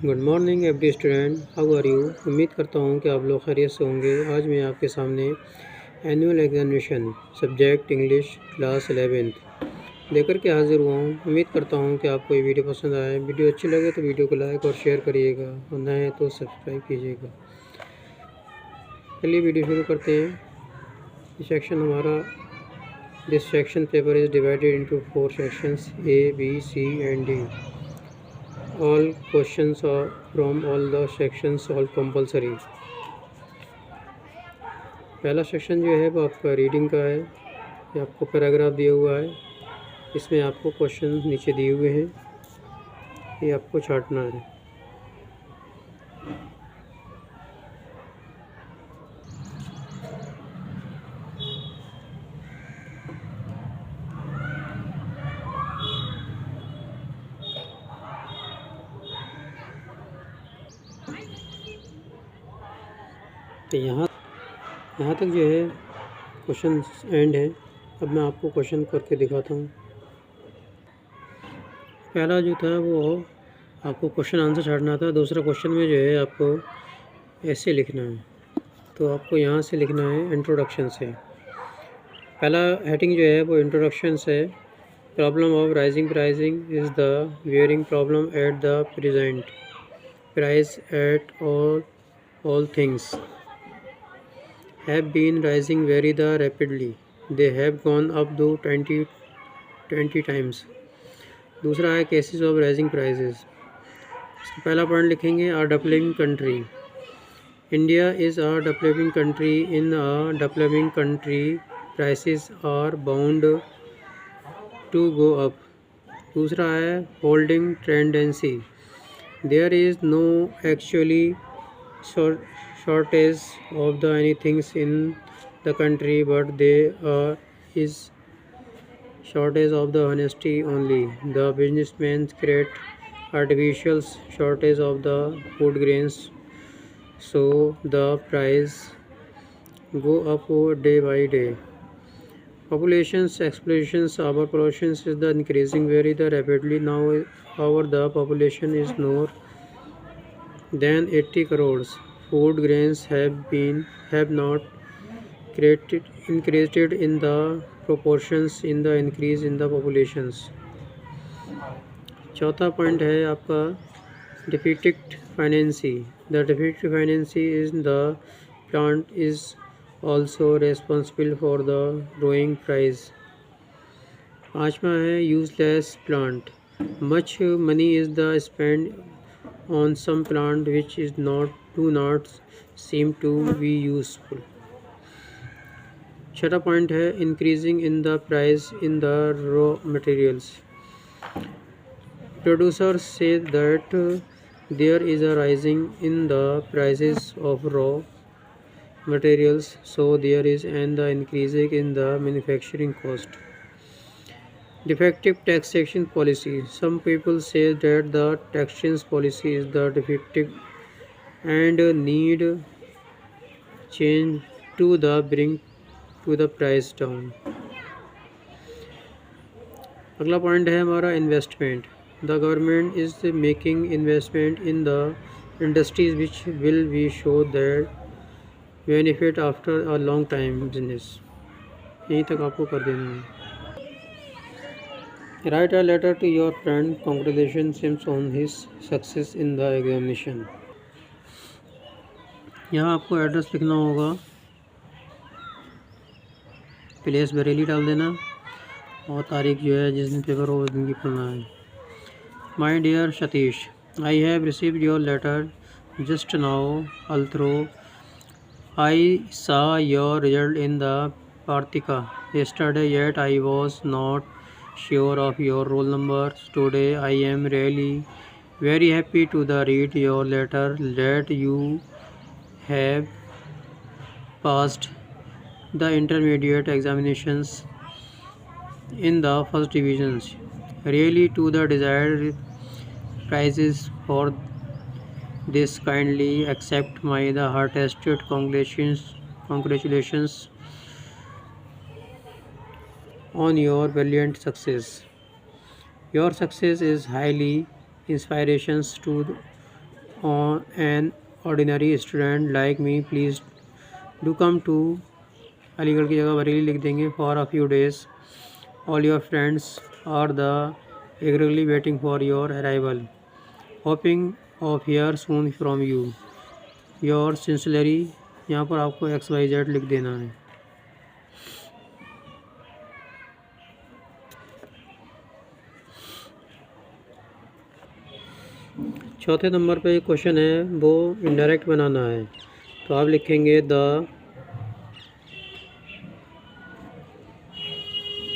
Good morning every student, how are you. उम्मीद करता हूँ कि आप लोग खैरियत से होंगे। आज मैं आपके सामने annual examination subject English class 11th लेकर के हाजिर हुआ हूँ। उम्मीद करता हूँ कि आपको ये वीडियो पसंद आए। वीडियो अच्छी लगे तो वीडियो को लाइक और शेयर करिएगा और नए हैं तो सब्सक्राइब कीजिएगा। चलिए वीडियो शुरू करते हैं। ये सेक्शन हमारा this section paper is divided into 4 sections A, B, C and D. All questions are from all the sections all compulsory. पहला सेक्शन जो है वो आपका रीडिंग का है। ये आपको पैराग्राफ दिया हुआ है, इसमें आपको क्वेश्चन नीचे दिए हुए हैं, ये आपको छांटना है। तो यहाँ तक जो है क्वेश्चन एंड है। अब मैं आपको क्वेश्चन करके दिखाता हूँ। पहला जो था वो आपको क्वेश्चन आंसर छाड़ना था। दूसरा क्वेश्चन में जो है आपको ऐसे लिखना है। तो आपको यहाँ से लिखना है इंट्रोडक्शन से। पहला हेडिंग जो है वो इंट्रोडक्शन से। Problem of rising pricing is the wearing problem at the present price at all things have been rising very rapidly. They have gone up to 20 times. दूसरा है केसेस ऑफ राइजिंग प्राइसेस। इसका पहला point लिखेंगे a developing country. India is a developing country. In a developing country prices are bound to go up. दूसरा है holding tendency. There is no actually shortage of the anything in the country, but there is shortage of the honesty only. The businessmen create artificial shortage of the food grains, so the price go up day by day. Populations explosions. Our population is the increasing very rapidly now. The population is more than 80 crores. Food grains have not increased in the proportions in the increase in the populations. चौथा point है आपका deficit financing. The deficit financing is the plant is also responsible for the growing price. पाँचवा है useless plant. Much money is the spend on some plant which is do not seem to be useful. छठा point है increasing in the price in the raw materials. Producers say that there is a rising in the prices of raw materials, so there is an increasing in the manufacturing cost. Defective taxation policy. Some people say that the taxation policy is the defective and need change to the bring to the price down. अगला point है हमारा investment. The government is making investment in the industries which will be show that benefit after a long time business. यहीं तक आपको कर देना है। Write a letter to your friend. Congratulations on his success in the examination. यहाँ आपको address लिखना होगा, प्लेस बरेली डाल देना और तारीख जो है जिस दिन पेपर हो उस दिन की पढ़ना है। My dear Satish, I have received your letter just now although I saw your result in the पार्थिका yesterday, yet I was not sure of your roll number. Today I am really very happy to read your letter that you have passed the intermediate examinations in the first divisions. Really to the desired prizes for this, kindly accept my the heartiest congratulations on your brilliant success. Your success is highly inspirations an ordinary student like me please do come to, Aligarh की जगह बरेली लिख देंगे, for a few days. All your friends are the eagerly waiting for your arrival, hoping of hear soon from you, your sincerely. यहाँ पर आपको XYZ लिख देना है। चौथे नंबर पे क्वेश्चन है वो इनडायरेक्ट बनाना है, तो आप लिखेंगे the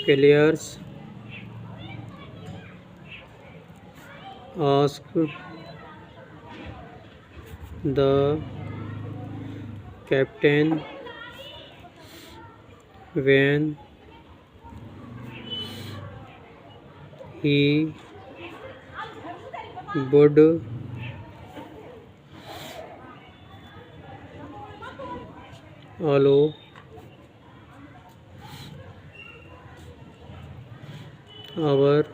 players ask the captain when he would allow our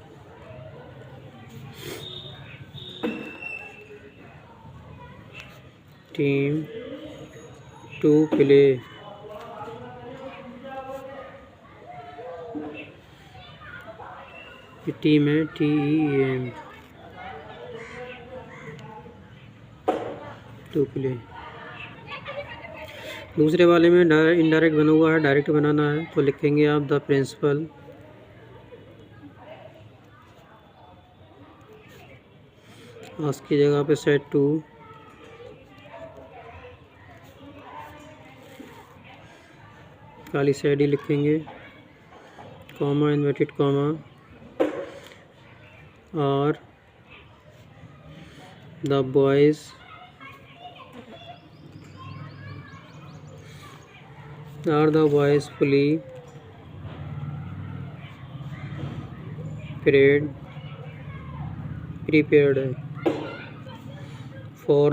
team to play team है TEAM टू प्ले। दूसरे वाले में इनडायरेक्ट बना हुआ है, डायरेक्ट बनाना है, तो लिखेंगे आप द प्रिंसिपल आस्क की जगह पे सेट टू काली साइड ही लिखेंगे, कॉमा इन्वर्टेड कॉमा, और the boys fully prepared for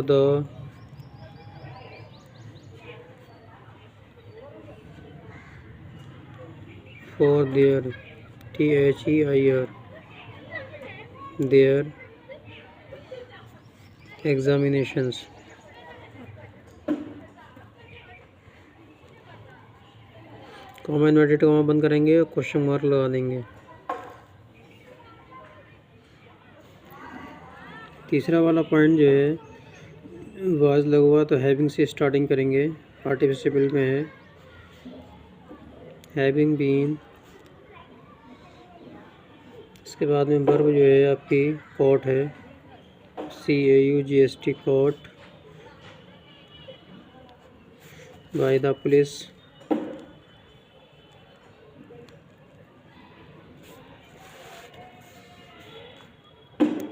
their THEIR their examinations। Comma inverted comma बंद करेंगे और क्वेश्चन मार्क लगा देंगे। तीसरा वाला पॉइंट जो है वाज लगा हुआ, तो हैविंग से स्टार्टिंग करेंगे, पार्टिसिपल में है हैविंग बीन, इसके बाद में वर्ब जो है आपकी कॉट है CAUGST caught by the police,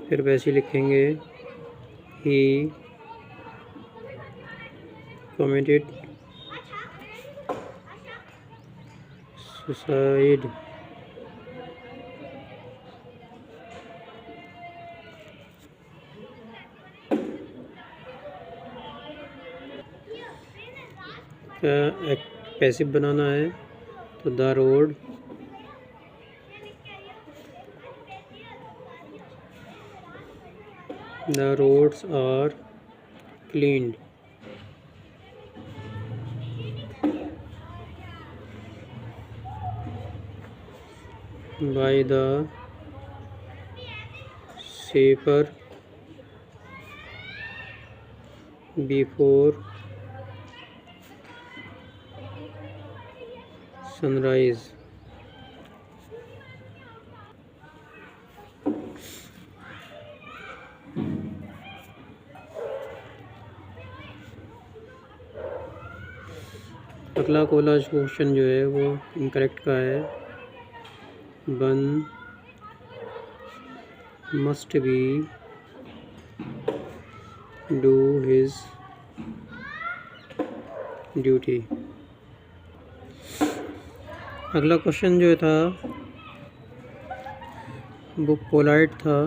फिर वैसे लिखेंगे ही कमिटेड सुसाइड का पैसिव बनाना है, तो the roads are cleaned by the sweeper before sunrise। अगला कोलाज क्वेश्चन जो है वो इनकरेक्ट का है, one must be do his duty. अगला क्वेश्चन जो था वो पोलाइट था,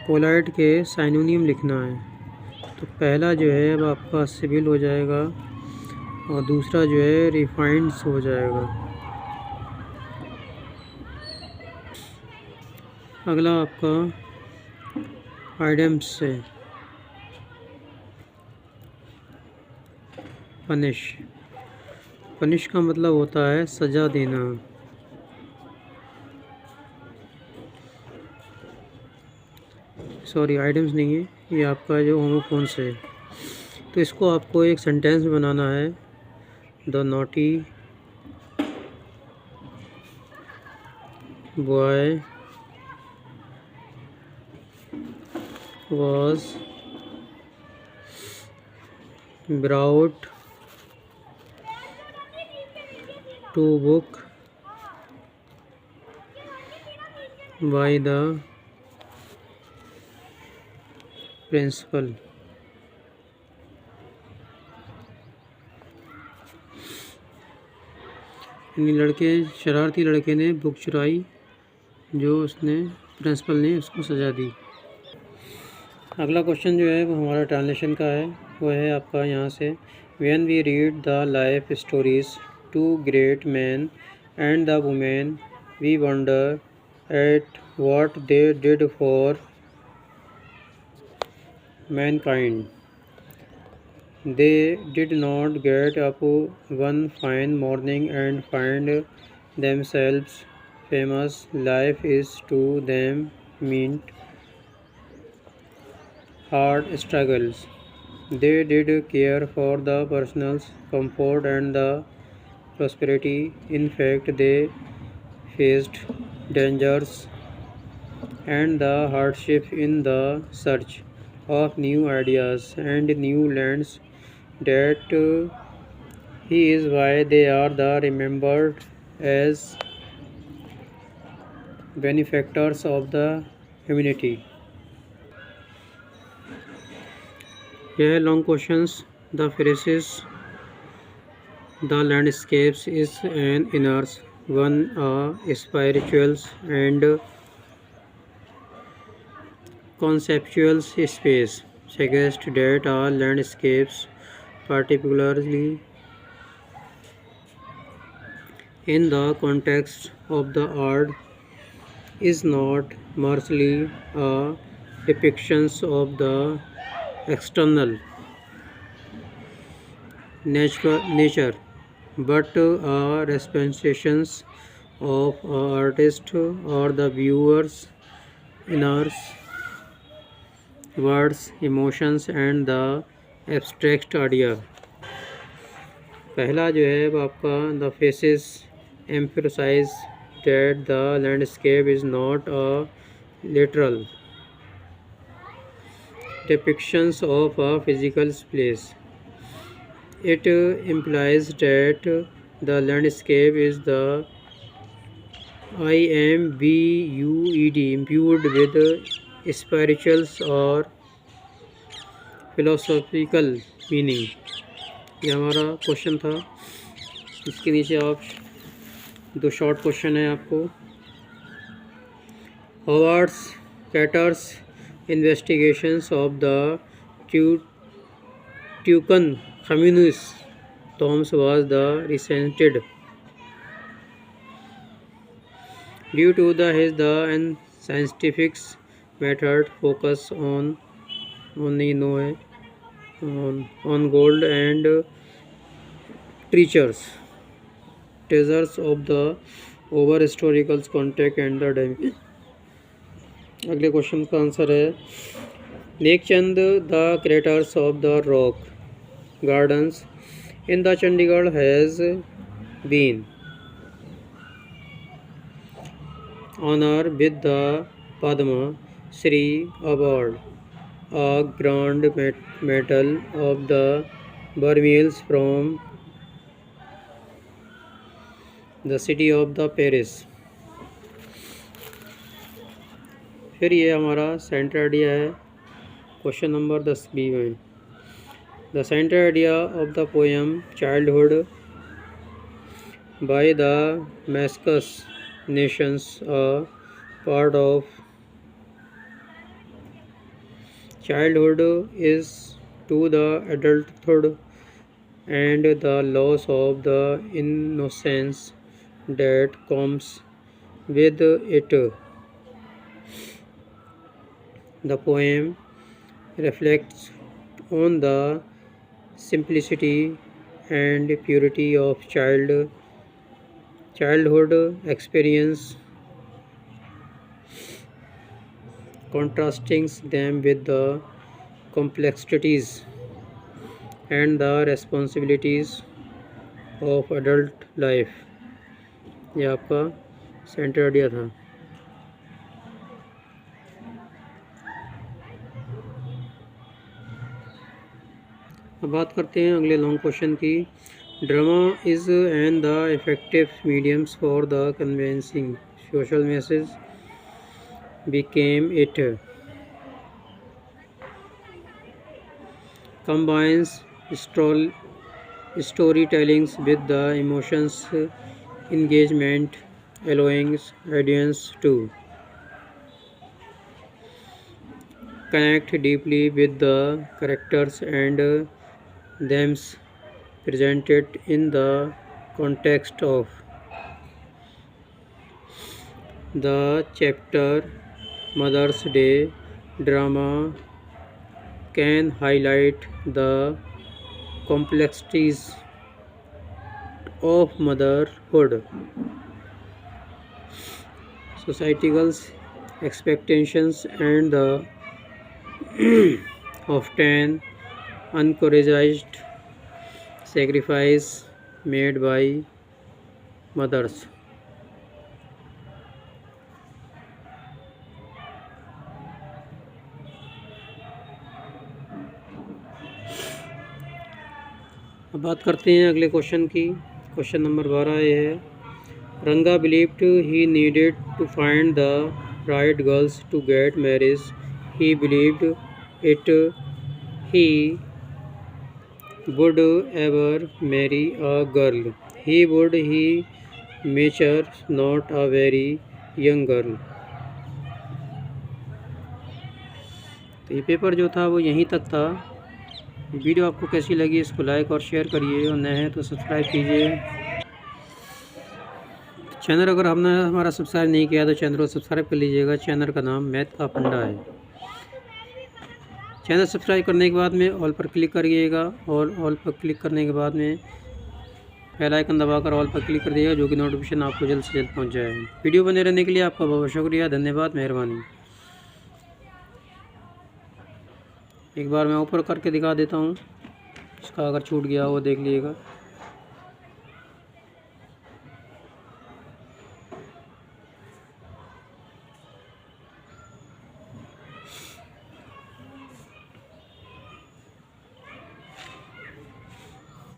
पोलाइट के साइनोनिम लिखना है, तो पहला जो है अब आपका सिविल हो जाएगा और दूसरा जो है रिफाइंड्स हो जाएगा। अगला आपका आइडम्स से पनिश। पनिश का मतलब होता है सज़ा देना। सॉरी, आइटम्स नहीं है, ये आपका जो होमोफोन्स है। तो इसको आपको एक सेंटेंस में बनाना है। The naughty boy was brought to book by the principal। शरारती लड़के ने बुक चुराई, जो उसने प्रिंसिपल ने उसको सज़ा दी। अगला क्वेश्चन जो है वो हमारा ट्रांसलेशन का है। वो है आपका यहाँ से, when we read the life stories to great man and the women we wonder at what they did for mankind. They did not get up one fine morning and find themselves famous। लाइफ इज़ टू them meant hard struggles। They did care for the personal comfort and the prosperity. In fact, they faced dangers and the hardship in the search of new ideas and new lands. That is why they are the remembered as benefactors of the humanity। यह long questions. The phrases the landscapes is an inner one, a spiritual and conceptual space, suggest that all landscapes, particularly in the context of the art, is not merely a depiction of the external nature, but a representation of an artist or the viewer's inner words, emotions and the abstract idea। पहला जो है वो आपका the faces emphasize that the landscape is not a literal depictions of a physical place। It implies that the landscape is the imbued with spiritual or philosophical meaning। ये हमारा question था। इसके नीचे आप दो शॉर्ट क्वेश्चन है आपको। Howard Carter's investigations of the Teuton communes tombs was the resented due to the scientific method focus on gold and treasures of the over historical contact and the damage। अगले question का answer है, Nekchand the creators of the rock gardens in the Chandigarh has been honour with the Padma Shri award, a grand medal of the Vermeils from the city of the Paris। फिर ये हमारा centre idea है, question number 10B में। The centre idea of the poem childhood by the मैस्कस nations, a part of childhood is to the adulthood and the loss of the innocence that comes with it। The poem reflects on the simplicity and purity of childhood experience, contrasting them with the complexities and the responsibilities of adult life. ये आपका centre idea था। अब बात करते हैं अगले long question की। Drama is and the effective mediums for the convincing social message became it combines storytellings with the emotions engagement, allowing audience to connect deeply with the characters and themes presented in the context of the chapter. Mother's Day drama can highlight the complexities of motherhood, societal expectations, and the often encouraged sacrifice made by mothers. अब बात करते हैं अगले question की। Question number 12 ये है, Ranga believed he needed to find the right girls to get marriage. He believed it he would ever marry a girl. He would he mature not a very young girl. तो ये paper जो था वो यहीं तक था। वीडियो आपको कैसी लगी इसको लाइक और शेयर करिए, और नए हैं तो सब्सक्राइब कीजिए। चैनल अगर हमने हमारा सब्सक्राइब नहीं किया तो चैनल को सब्सक्राइब कर लीजिएगा। चैनल का नाम मैथ का फंडा है। चैनल सब्सक्राइब करने के बाद में ऑल पर क्लिक करिएगा, और ऑल पर क्लिक करने के बाद में बेल आइकन दबाकर ऑल पर क्लिक कर दिएगा, जो कि नोटिफिकेशन आपको जल्द से जल्द पहुंच जाए। वीडियो बने रहने के लिए आपका बहुत शुक्रिया, धन्यवाद, मेहरबानी। एक बार मैं ऊपर करके दिखा देता हूँ, इसका अगर छूट गया वो देख लीजिएगा।